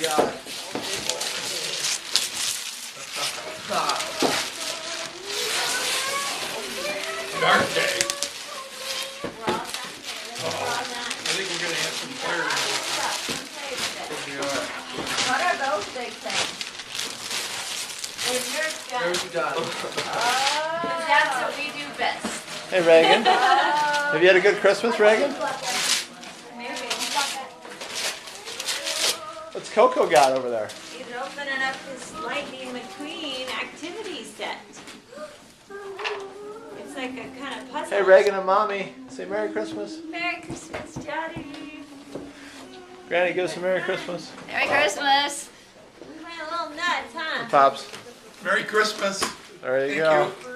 got it. Dark day. Well, I think we're gonna have some fire. We are. what are those big things? There's Nerf guns. There's got it. Because that's what we do best. Hey Reagan, have you had a good Christmas, Reagan? Maybe. What's Coco got over there? He's opening up his Lightning McQueen activity set. It's like a kind of puzzle. Hey Reagan and Mommy, say Merry Christmas. Merry Christmas, Daddy. Granny, give us a Merry Christmas. Merry Christmas. We're playing a little nuts, huh? Pops, Merry Christmas. there you Thank go. you.